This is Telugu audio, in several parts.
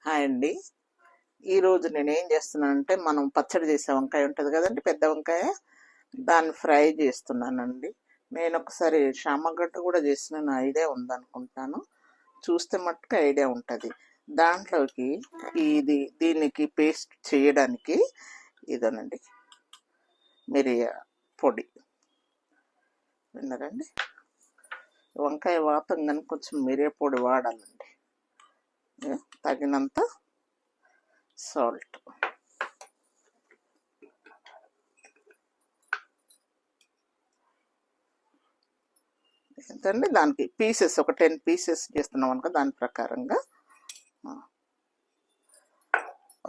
హాయ్ అండి. ఈరోజు నేనేం చేస్తున్నానంటే, మనం పచ్చడి చేసే వంకాయ ఉంటుంది కదండి, పెద్ద వంకాయ. దాన్ని ఫ్రై చేస్తున్నానండి. నేను ఒకసారి శామగడ్డ కూడా చేసిన ఐడియా ఉందనుకుంటాను. చూస్తే మట్టుకు ఐడియా ఉంటుంది. దాంట్లోకి దీనికి పేస్ట్ చేయడానికి ఇదేనండి, మిరియా పొడి. విన్నారండి, వంకాయ వాతం కానీ కొంచెం మిరియా పొడి వాడాలండి. తగినంత సాల్ట్, ఎంతండి దానికి పీసెస్ ఒక 10 పీసెస్ చేస్తున్నాం అనుకో, దాని ప్రకారంగా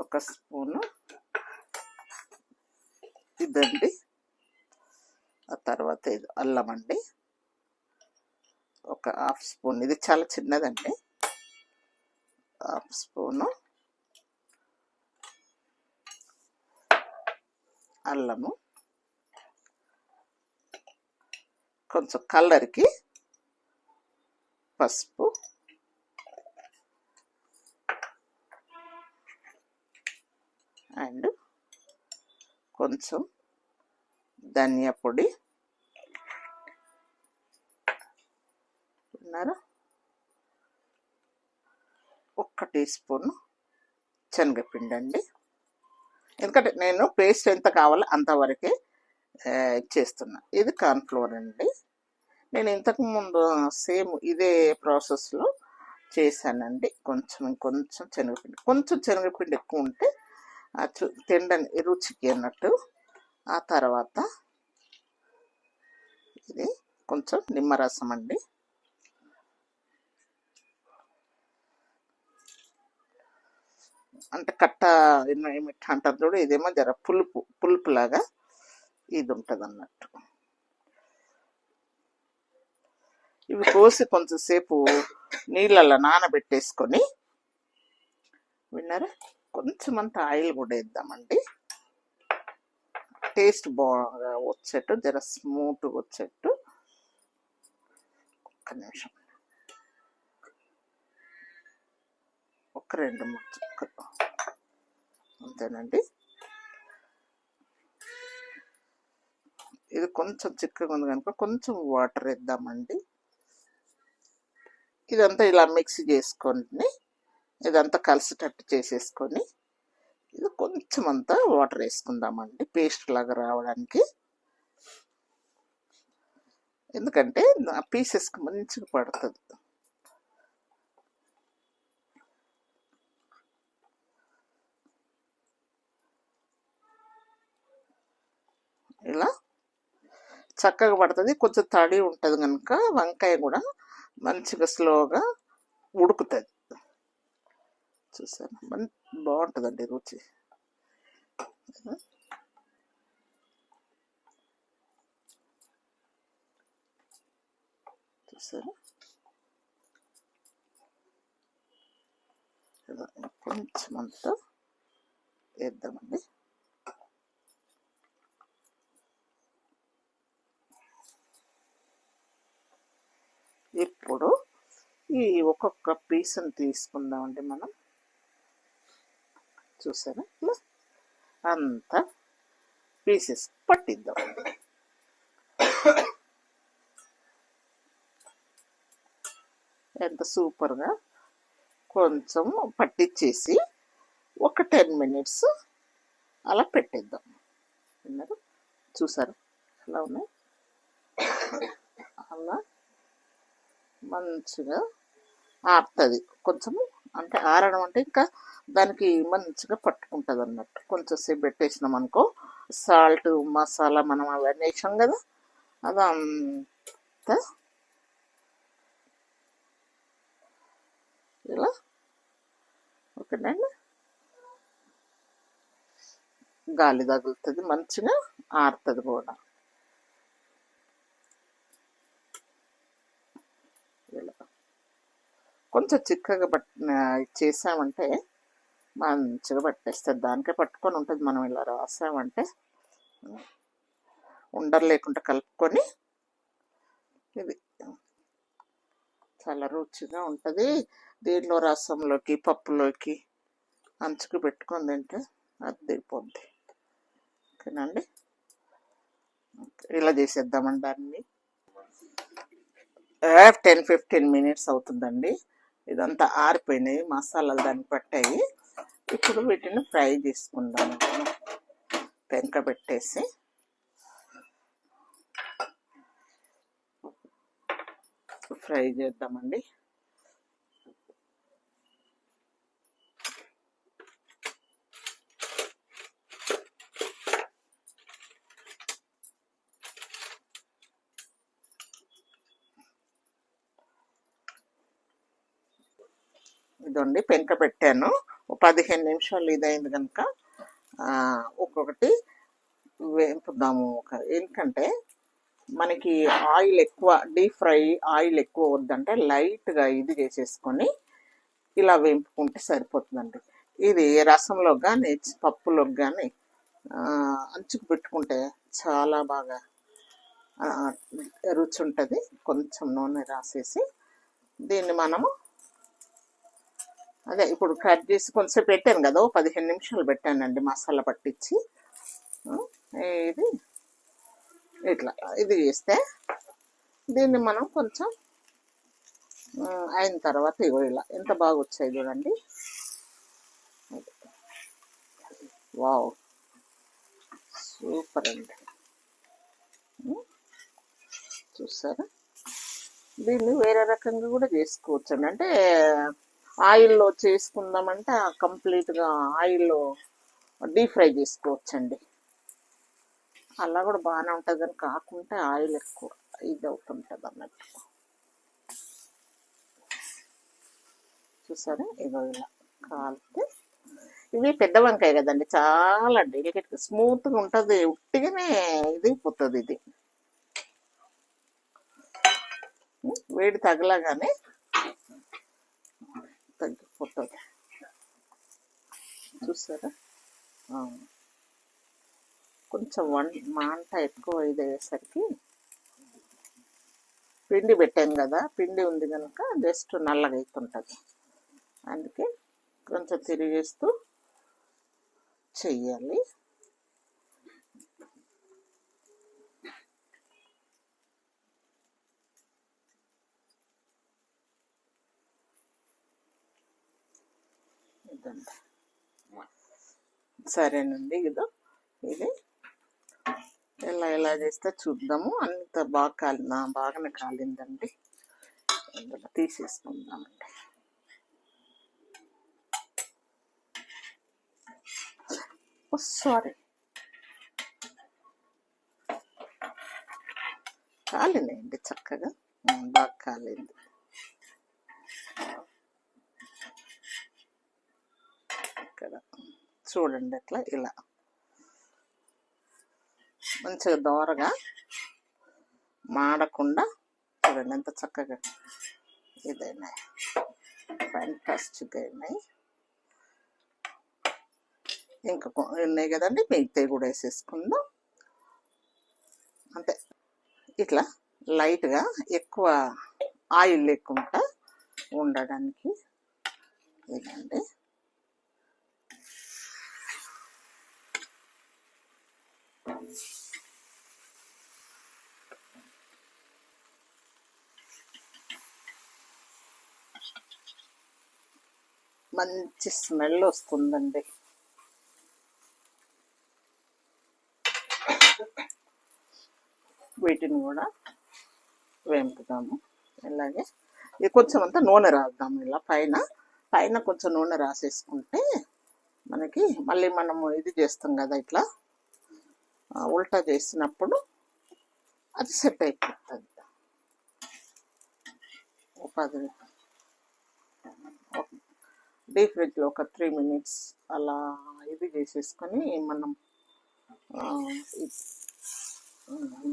ఒక స్పూను ఇదండి. ఆ తర్వాత ఇది అల్లం అండి, ఒక హాఫ్ స్పూన్. ఇది చాలా చిన్నదండి, హాఫ్ స్పూను అల్లము. కొంచెం కలర్కి పసుపు, అండ్ కొంచెం ధనియా పొడి, విన్నారా, 1 టీ స్పూన్ శనగపిండి అండి. ఎందుకంటే నేను పేస్ట్ ఎంత కావాలో అంతవరకే చేస్తున్నా. ఇది కార్న్ఫ్లోర్ అండి. నేను ఇంతకుముందు సేమ్ ఇదే ప్రాసెస్లో చేశానండి. కొంచెం శనగపిండి ఎక్కువ ఉంటే తినడానికి రుచికి అన్నట్టు. ఆ తర్వాత ఇది కొంచెం నిమ్మరసం అండి, అంటే కట్ట ఏమిటి అంటారు చూడు, ఇదేమో జర పులుపు లాగా ఇది ఉంటుంది అన్నట్టు. ఇవి కోసి కొంచెంసేపు నీళ్ళల్లో నానబెట్టేసుకొని, విన్నారా, కొంచెం అంత ఆయిల్ కూడా వేద్దామండి. టేస్ట్ బాగా వచ్చేట్టు, జర స్మూత్గా వచ్చేట్టు. ఒక్క నిమిషం, ఒక 2-3 చుక్కలు అంతేనండి. ఇది కొంచెం చిక్కగా ఉంది కనుక కొంచెం వాటర్ వేద్దామండి. ఇదంతా ఇలా మిక్స్ చేసుకొని, ఇదంతా కలిసేటట్టు చేసేసుకొని, ఇది కొంచెం అంతా వాటర్ వేసుకుందామండి, పేస్ట్ లాగా రావడానికి. ఎందుకంటే ఆ పీసెస్కి మంచిగా పడుతుంది. ఇలా చక్కగా పడుతుంది. కొంచెం తడి ఉంటుంది కనుక వంకాయ కూడా మంచిగా స్లోగా ఉడుకుతుంది. చూసారు, బాగుంటుందండి రుచి. చూసారు, కొంచెం అంతా వేద్దామండి. ఇప్పుడు ఈ ఒక్కొక్క పీస్ని తీసుకుందామండి మనం. చూసారా, ఇలా అంతా పీసెస్ పట్టిద్దాం. ఎంత సూపర్గా కొంచెం పట్టించేసి ఒక 10 మినిట్స్ అలా పెట్టేద్దాం. విన్నారు, చూసారా అలా ఉన్నాయి. అలా మంచిగా ఆరుతుంది. కొంచెం అంటే ఆరడం అంటే ఇంకా దానికి మంచిగా పట్టుకుంటుంది అన్నట్టు. కొంచెం సేపు పెట్టేసినాం అనుకో, సాల్ట్ మసాలా మనం అవన్నీ వేసాం కదా, అదంతా ఇలా ఓకేనండి. గాలి తగులుతుంది, మంచిగా ఆరుతుంది కూడా. ఇలా కొంచెం చిక్కగా చేసామంటే మంచిగా పట్టేస్తుంది. దానికే పట్టుకొని ఉంటుంది. మనం ఇలా రాసామంటే ఉండలు లేకుండా కలుపుకొని, ఇది చాలా రుచిగా ఉంటుంది. దీంట్లో రసంలోకి, పప్పులోకి అంచుకు పెట్టుకొని తింటే అది దిగిపోద్ది. ఓకేనండి, ఇలా చేసేద్దామండి అన్నీ. 10-15 మినిట్స్ అవుతుందండి. ఇదంతా ఆరిపోయినాయి, మసాలాలు దానికి పట్టాయి. ఇప్పుడు వీటిని ఫ్రై చేసుకుందాము. పెంక పెట్టేసి ఫ్రై చేద్దామండి. ఇదండి పెంక పెట్టాను, 15 నిమిషాలు ఇదైంది కనుక ఒక్కొక్కటి వేపుదాము. ఎందుకంటే మనకి ఆయిల్ ఎక్కువ, డీప్ ఫ్రై ఆయిల్ ఎక్కువ వద్దంటే లైట్గా ఇది చేసేసుకొని ఇలా వేపుకుంటే సరిపోతుందండి. ఇది రసంలోకి కానీ పప్పులోకి కానీ అంచుకు పెట్టుకుంటే చాలా బాగా రుచి ఉంటుంది. కొంచెం నూనె రాసేసి దీన్ని మనము అదే ఇప్పుడు కట్ చేసి కొంచెం పెట్టాను కదా, 15 నిమిషాలు పెట్టానండి మసాలా పట్టించి. ఇది ఇట్లా ఇది చేస్తే దీన్ని మనం కొంచెం అయిన తర్వాత ఇగో ఇలా ఎంత బాగా వచ్చాయి చూడండి. వావ్, సూపర్ అండి. చూసారా, దీన్ని వేరే రకంగా కూడా చేసుకోవచ్చు అండి. అంటే ఆయిల్లో చేసుకుందామంటే కంప్లీట్గా ఆయిల్లో డీప్ ఫ్రై చేసుకోవచ్చండి. అలా కూడా బాగానే ఉంటుంది, కానీ కాకుంటే ఆయిల్ ఎక్కువ ఇది అవుతుంటుంది అన్నట్టు. చూసారా, ఇగో ఇలా కాలితే ఇవి పెద్ద వంకాయ కదండి, చాలా డెలికేట్ స్మూత్గా ఉంటుంది, ఉట్టిగానే ఇది అయిపోతుంది. ఇది వేడి తగలగానే తగ్గిపోతుంది. చూసారా, కొంచెం మంట ఎక్కువ ఇది అయ్యేసరికి పిండి పెట్టాను కదా, పిండి ఉంది కనుక జస్ట్ నల్లగా అవుతుంటుంది. అందుకే కొంచెం తిరిగేస్తూ చెయ్యాలి. ఇదండి, సరేనండి. ఇది ఎలా ఎలా చేస్తే చూద్దాము. అంత బాగా బాగానే కాలిందండి. ఇందులో తీసేసుకుందామండి. సారీ, కాలినాయండి చక్కగా, బాగా కాలింది. ఇక్కడ చూడండి, అట్లా ఇలా మంచిగా దోరగా మాడకుండా చూడండి ఎంత చక్కగా ఇదైనాయి, ఫ్యాంటాస్టిక్ అయినాయి. ఇంకా ఉన్నాయి కదండి, మిగతాయి కూడా వేసేసుకుందాం. అంతే, ఇట్లా లైట్గా ఎక్కువ ఆయిల్ లేకుండా ఉండడానికి ఇదండి. మంచి స్మెల్ వస్తుందండి. వీటిని కూడా వేపుతాము. ఇలాగే ఇది కొంచెం అంతా నూనె రాద్దాము. ఇలా పైన కొంచెం నూనె రాసేసుకుంటే మనకి మళ్ళీ మనము ఇది చేస్తాం కదా, ఇట్లా ఉల్టా చేసినప్పుడు అది సెట్ అయిపోతుంది. డీప్ ఫ్రిడ్జ్లో ఒక 3 మినిట్స్ అలా ఇది చేసేసుకొని మనం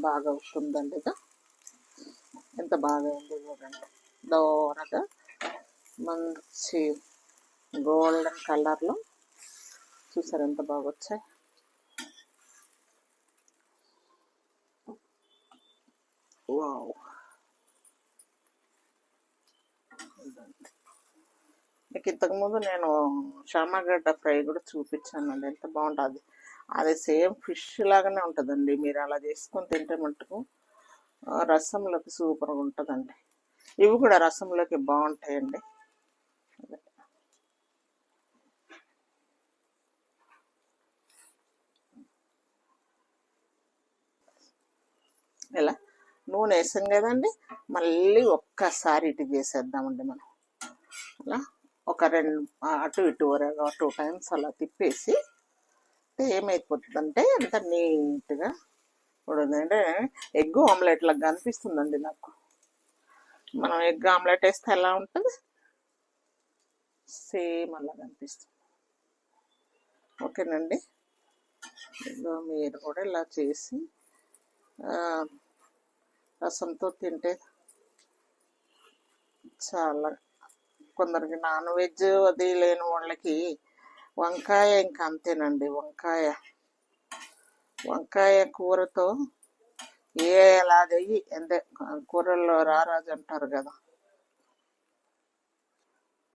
బాగా అవుతుందండి. ఇక ఎంత బాగా అయింది చూడండి, దోరగా మంచి గోల్డెన్ కలర్లో. చూసారు ఎంత బాగా వచ్చాయి. వావ్, మీకు ఇంతకుముందు నేను చామగడ్డ ఫ్రై కూడా చూపించానండి, ఎంత బాగుంటుంది. అది సేమ్ ఫిష్ లాగానే ఉంటుందండి. మీరు అలా చేసుకొని తింటే మటుకు రసంలోకి సూపర్గా ఉంటుందండి. ఇవి కూడా రసంలోకి బాగుంటాయండి. ఇలా నూనె వేసాం కదండి, మళ్ళీ ఒక్కసారి ఇటు చేసేద్దామండి మనం. అలా ఒక రెండు అటు ఇటు 2 టైమ్స్ అలా తిప్పేసి ఏమైపోతుందంటే అంత నీట్గా ఉడదంటే ఎగ్ ఆమ్లెట్ లాగా కనిపిస్తుందండి నాకు. మనం ఎగ్ ఆమ్లెట్ వేస్తే ఎలా ఉంటుంది, సేమ్ అలా కనిపిస్తుంది. ఓకేనండి, మీరు కూడా ఇలా చేసి రసంతో తింటే చాలా, కొందరికి నాన్ వెజ్ అది లేని వాళ్ళకి వంకాయ ఇంకా అంతేనండి. వంకాయ కూరతో ఎలా చెయ్యి అంటే కూరల్లో రారాజు అంటారు కదా,